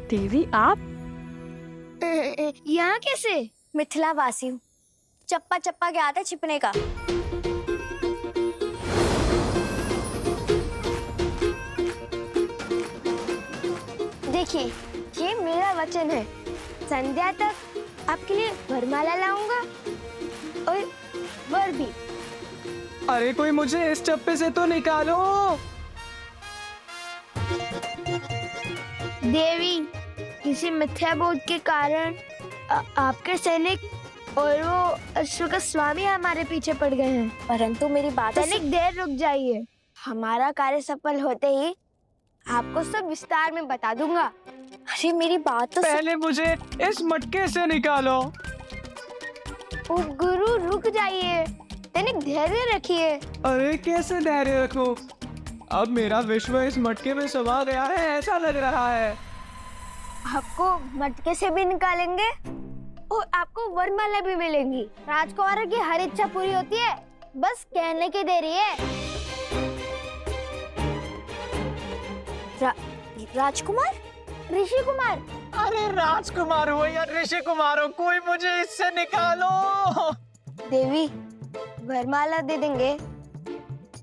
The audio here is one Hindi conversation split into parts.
देवी आप? यहाँ कैसे? मिथिला वासी हूँ, चप्पा चप्पा के आता है छिपने का। देखिए, ये मेरा वचन है, संध्या तक आपके लिए वरमाला लाऊंगा और वर भी। अरे कोई मुझे इस चप्पे से तो निकालो। देवी, किसी मिथ्या बोध के कारण आपके सैनिक और वो अश्व का स्वामी हमारे पीछे पड़ गए हैं। परंतु मेरी बात सैनिक, देर रुक जाइए। हमारा कार्य सफल होते ही आपको सब विस्तार में बता दूंगा। अरे मेरी बात तो पहले मुझे इस मटके से निकालो। ओ गुरु, रुक जाइए। सैनिक, धैर्य रखिए। अरे कैसे धैर्य रखूं? अब मेरा विश्व इस मटके में समा गया है, ऐसा लग रहा है। आपको मटके से भी निकालेंगे और आपको वरमाला भी मिलेंगी। राजकुमार की हर इच्छा पूरी होती है, बस कहने की देरी है। राजकुमार? ऋषि कुमार? अरे राजकुमार हो या ऋषि कुमार हो, कोई मुझे इससे निकालो। देवी, वरमाला दे देंगे,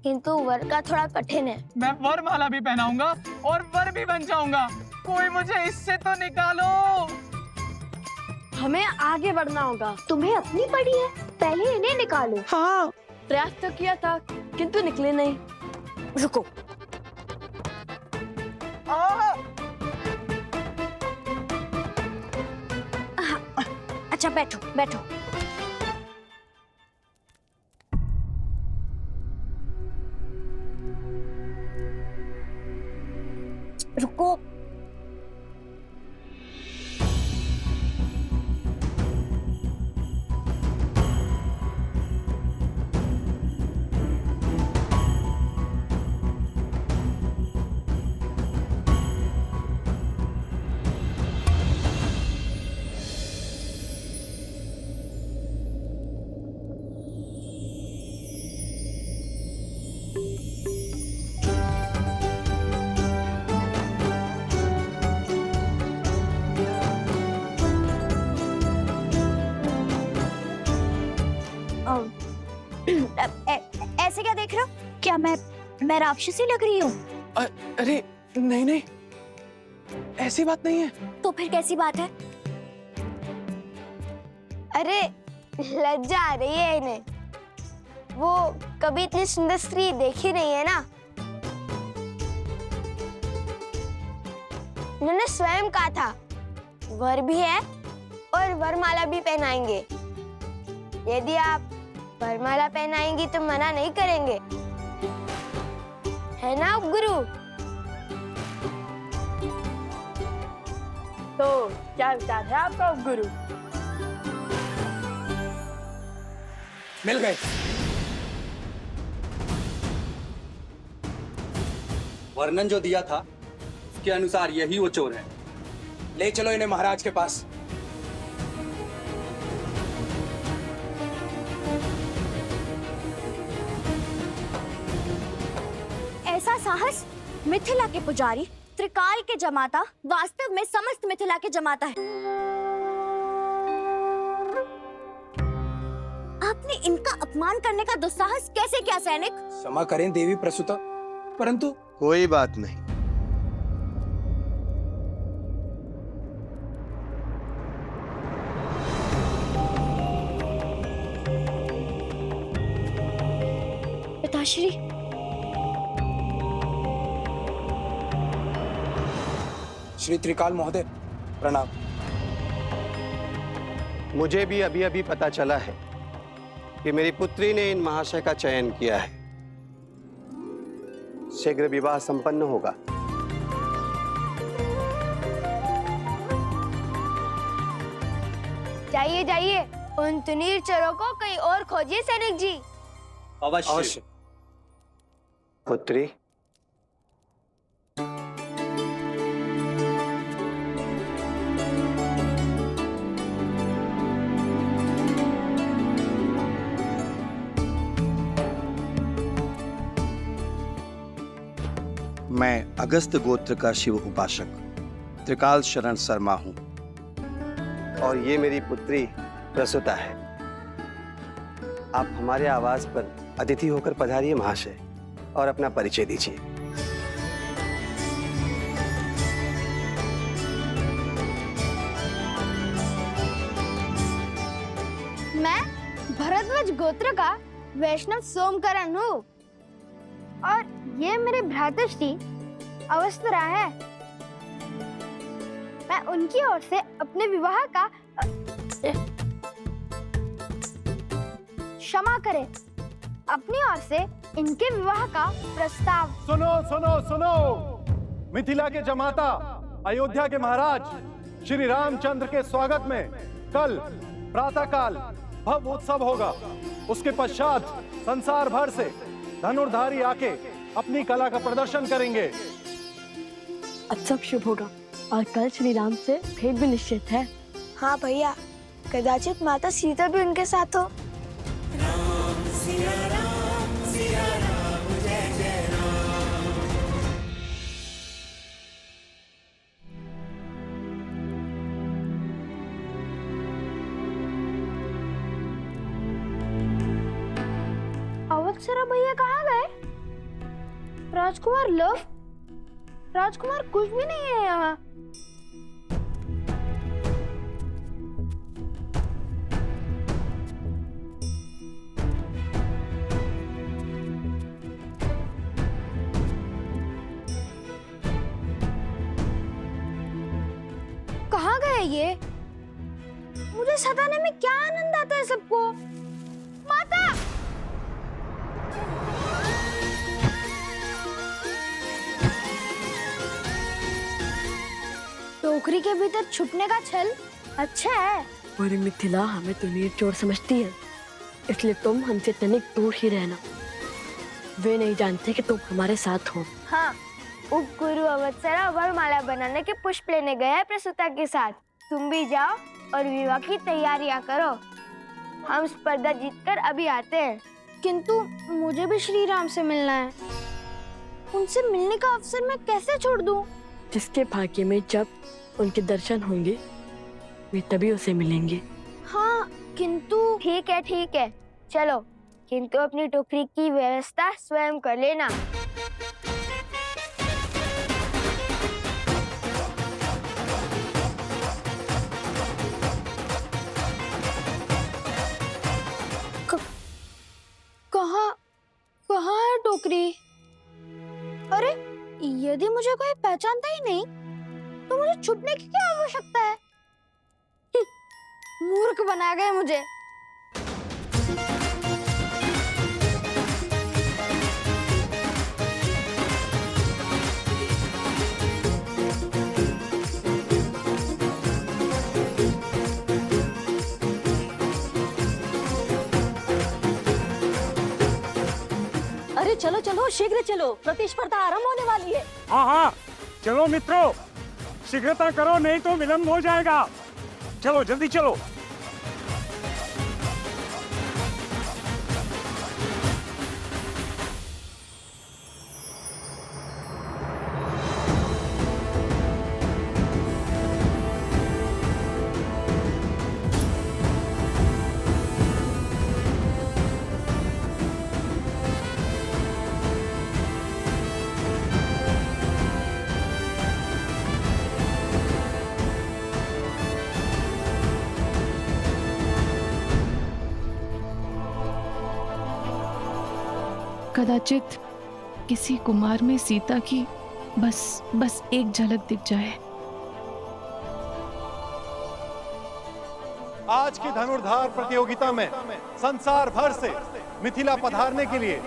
किंतु वर का थोड़ा कठिन है। मैं वरमाला भी पहनाऊंगा और वर भी बन जाऊंगा। कोई मुझे इससे तो निकालो। हमें आगे बढ़ना होगा। तुम्हें अपनी पड़ी है, पहले इन्हें निकालो। हाँ, प्रयास तो किया था, किंतु निकले नहीं। रुको, अच्छा बैठो बैठो। रुको, ऐसे क्या देख रहे हो? क्या मैं राक्षसी लग रही हूँ? अरे नहीं नहीं, ऐसी बात नहीं है। तो फिर कैसी बात है? अरे लज्जा आ रही है इन्हें, वो कभी इतनी सुंदर स्त्री देखी नहीं है ना। उन्होंने स्वयं कहा था वर भी है और वरमाला भी पहनाएंगे। यदि आप वरमाला पहनाएंगी तो मना नहीं करेंगे, है ना गुरु? तो क्या विचार है आपका गुरु? मिल गए। वर्णन जो दिया था उसके अनुसार यही वो चोर है। ले चलो इन्हें महाराज के पास। ऐसा साहस मिथिला के पुजारी त्रिकाल के जमाता वास्तव में समस्त मिथिला के जमाता है। आपने इनका अपमान करने का दुस्साहस कैसे किया सैनिक? क्षमा करें देवी प्रसूता, परंतु कोई बात नहीं। पिताश्री, श्री त्रिकाल महोदय, प्रणाम। मुझे भी अभी अभी पता चला है कि मेरी पुत्री ने इन महाशय का चयन किया है। शीघ्र विवाह संपन्न होगा। जाइए जाइए, उन तुनीर चोरों को कहीं और खोजिए सैनिक जी। अवश्य। पुत्री, मैं अगस्त गोत्र का शिव उपासक त्रिकाल शरण शर्मा हूं और ये मेरी पुत्री प्रसूता है। आप हमारे आवास पर अतिथि होकर पधारिए महाशय और अपना परिचय दीजिए। मैं भरद्वाज गोत्र का वैष्णव सोमकरण हूँ और ये मेरे भ्रातृश्री अवस्थरा है। मैं उनकी ओर से अपने विवाह का क्षमा करें, अपनी ओर से इनके विवाह का प्रस्ताव। सुनो सुनो सुनो, मिथिला के जमाता अयोध्या के महाराज श्री रामचंद्र के स्वागत में कल प्रातःकाल भव्य उत्सव होगा। उसके पश्चात संसार भर से धनुर्धारी आके अपनी कला का प्रदर्शन करेंगे। आज सब शुभ होगा और कल श्री राम से भेंट भी निश्चित है। हाँ भैया, कदाचित माता सीता भी उनके साथ हो। अवत्सरा भैया कहाँ गए? राजकुमार लव, राजकुमार कुछ भी नहीं है यहाँ। कहाँ गए ये? मुझे सताने में क्या आनंद आता है सबको। माता! टोकरी के भीतर छुपने का छल अच्छा है। और मिथिला हमें तो नीर चोर समझती है, इसलिए तुम हमसे तनिक दूर ही रहना। वे नहीं जानते कि तुम हमारे साथ हो। हाँ, उपगुरु अवत्सरा वरमाला बनाने के पुष्प लेने गया है प्रसूता के साथ। तुम भी जाओ और विवाह की तैयारियां करो। हम स्पर्धा जीतकर अभी आते हैं। किंतु मुझे भी श्री राम से मिलना है। उनसे मिलने का अवसर मैं कैसे छोड़ दूं? जिसके भाग्य में जब उनके दर्शन होंगे वे तभी उसे मिलेंगे। हाँ, किंतु ठीक है, चलो। किंतु अपनी टोकरी की व्यवस्था स्वयं कर लेना। कहाँ है टोकरी? अरे, यदि मुझे कोई पहचानता ही नहीं तो मुझे छुपने की क्या आवश्यकता है? मूर्ख बना गए मुझे। अरे चलो चलो, शीघ्र चलो, प्रतिस्पर्धा आरंभ होने वाली है। हाँ हाँ, चलो मित्रों, शीघ्रता करो नहीं तो विलंब हो जाएगा। चलो जल्दी चलो। कदाचित किसी कुमार में सीता की बस एक झलक दिख जाए। आज की धनुर्धार प्रतियोगिता में संसार भर से मिथिला पधारने के लिए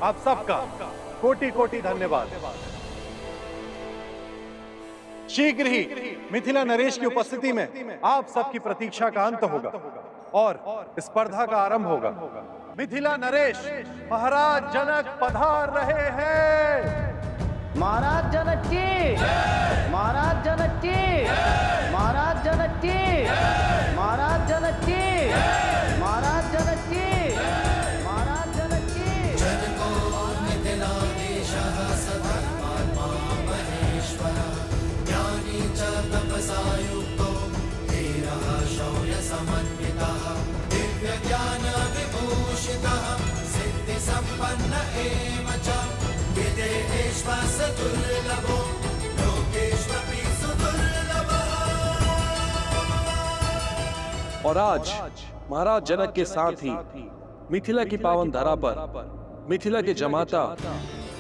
आप सबका कोटि कोटि धन्यवाद। शीघ्र ही मिथिला नरेश की उपस्थिति में आप सबकी प्रतीक्षा का अंत होगा और स्पर्धा का आरंभ होगा। मिथिला नरेश महाराज जनक पधार रहे हैं। महाराज जनक की, महाराज जनक की, महाराज जनक की, महाराज जनक की, महाराज जनक की, महाराज जनक की। मिथिलाधीशः सधर्मात्मा महेश्वरः ज्ञानी च और आज महाराज जनक के साथ ही मिथिला की पावन धरा पर मिथिला के जमाता,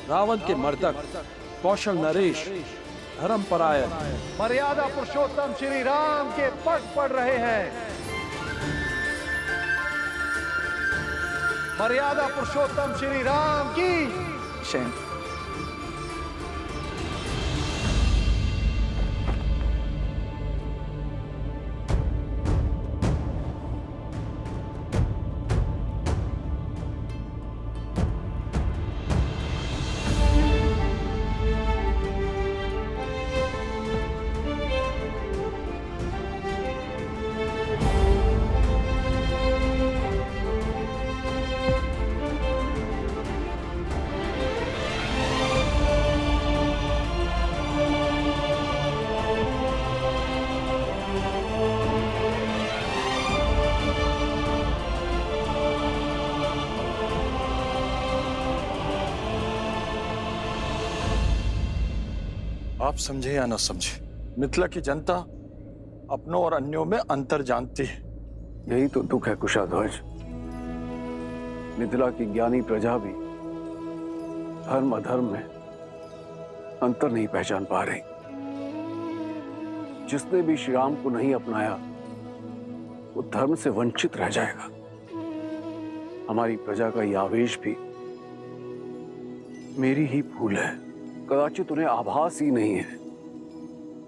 रावण के मर्दक, कौशल नरेश, धर्मपरायण, मर्यादा पुरुषोत्तम श्री राम के पट पड़ रहे हैं। मर्यादा पुरुषोत्तम श्री राम की शयन। आप समझे या न समझे, मिथिला की जनता अपनों और अन्यों में अंतर जानती है। यही तो दुख है कुशाध्वज। मिथिला की ज्ञानी प्रजा भी धर्म अधर्म में अंतर नहीं पहचान पा रही। जिसने भी श्री राम को नहीं अपनाया वो धर्म से वंचित रह जाएगा। हमारी प्रजा का यह आवेश भी मेरी ही भूल है। कदाचित उन्हें आभास ही नहीं है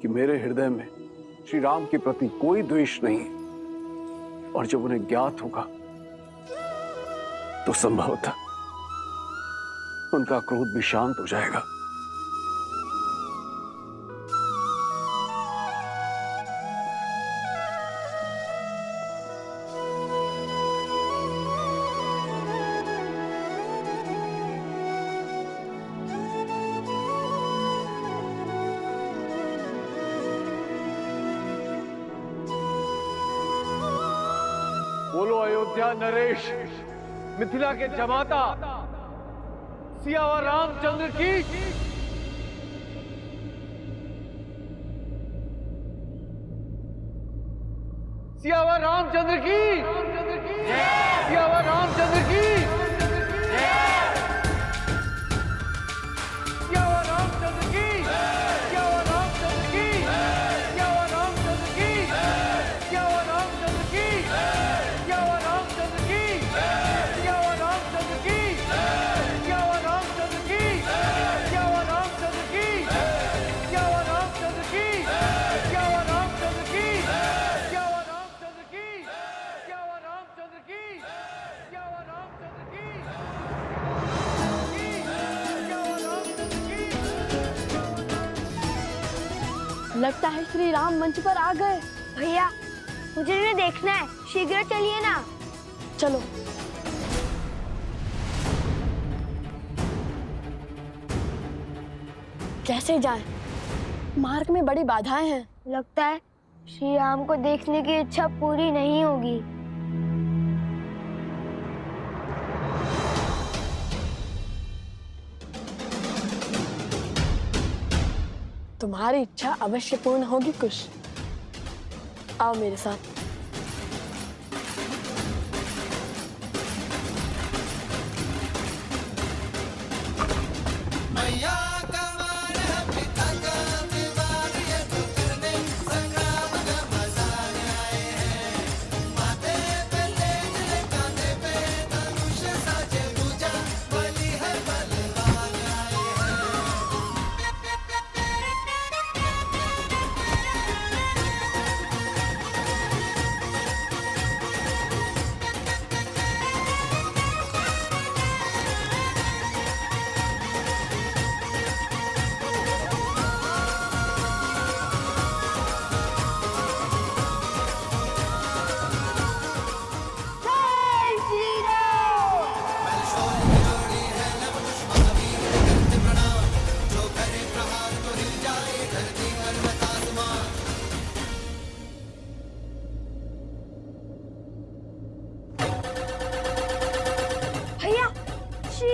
कि मेरे हृदय में श्री राम के प्रति कोई द्वेष नहीं है। और जब उन्हें ज्ञात होगा तो संभवतः उनका क्रोध भी शांत हो जाएगा। बोलो अयोध्या नरेश, मिथिला के जमाता, सियावर रामचंद्र की। सियावर रामचंद्र की। सियावर रामचंद्र की। सियावर रामचंद्र की। सियावर रामचंद्र की। सियावर रामचंद्र की। सियावर रामचंद्र की। सियावर रामचंद्र की। सियावर रामचंद्र की। सियावर रामचंद्र की। सियावर रामचंद्र की। सियावर रामचंद्र की। सियावर रामचंद्र की। सियावर रामचंद्र की। सियावर रामचंद्र की। सियावर रामचंद्र की। लगता है श्री राम मंच पर आ गए। भैया मुझे इन्हें देखना है, शीघ्र चलिए ना। चलो। कैसे जाएं? मार्ग में बड़ी बाधाएं हैं। लगता है श्री राम को देखने की इच्छा पूरी नहीं होगी। तुम्हारी इच्छा अवश्य पूर्ण होगी कुश। आओ मेरे साथ।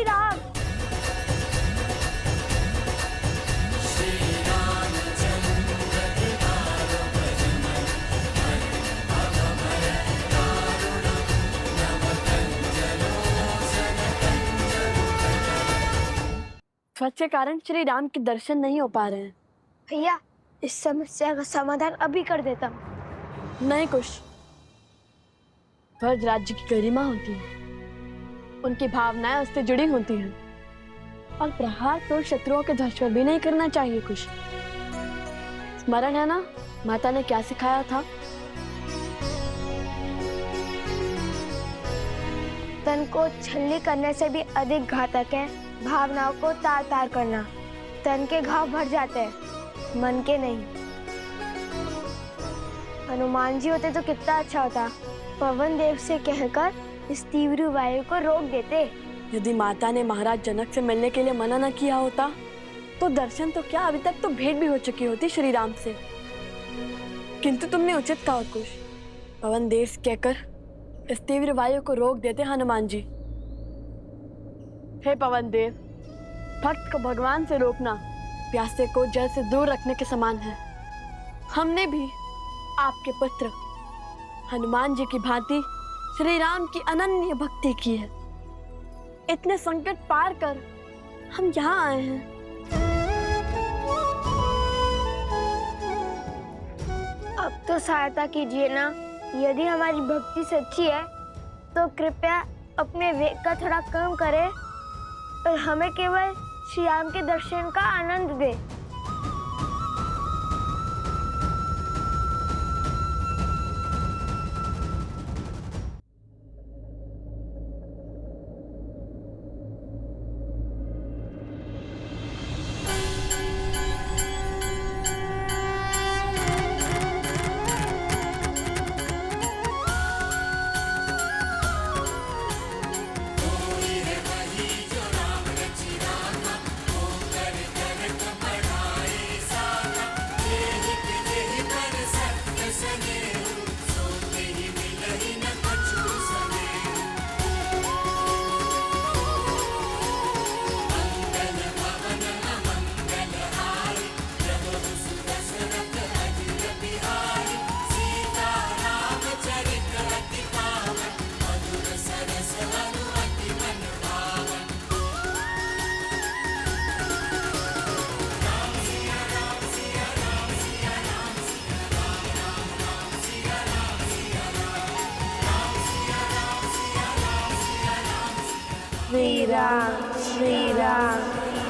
राम। ध्वज के कारण श्री राम के दर्शन नहीं हो पा रहे हैं। भैया इस समस्या का समाधान अभी कर देता हूँ। नहीं कुछ, ध्वज राज्य की गरिमा होती है, उनकी भावनाएं उससे जुड़ी होती हैं, और प्रहार तो शत्रुओं के ध्वज पर भी नहीं करना चाहिए। कुछ स्मरण है ना माता ने क्या सिखाया था? तन को छलनी करने से भी अधिक घातक है भावनाओं को तार तार करना। तन के घाव भर जाते हैं, मन के नहीं। हनुमान जी होते तो कितना अच्छा होता। पवन देव से कहकर इस तीव्र वायु को रोक देते। यदि माता ने महाराज जनक से मिलने के लिए मना न किया होता तो दर्शन तो क्या, अभी तक तो भेंट भी हो चुकी होती श्री राम से। किंतु तुमने उचित कहा कुछ, पवन देव से कहकर इस तीव्र वायु को रोक देते हनुमान जी। हे पवन देव, भक्त को भगवान से रोकना प्यासे को जल से दूर रखने के समान है। हमने भी आपके पुत्र हनुमान जी की भांति श्री राम की अनन्य भक्ति की है। इतने संकट पार कर हम यहाँ आए हैं। अब तो सहायता कीजिए ना। यदि हमारी भक्ति सच्ची है तो कृपया अपने वेग का थोड़ा कम करें और हमें केवल श्री राम के दर्शन का आनंद दे। श्री राम श्री राम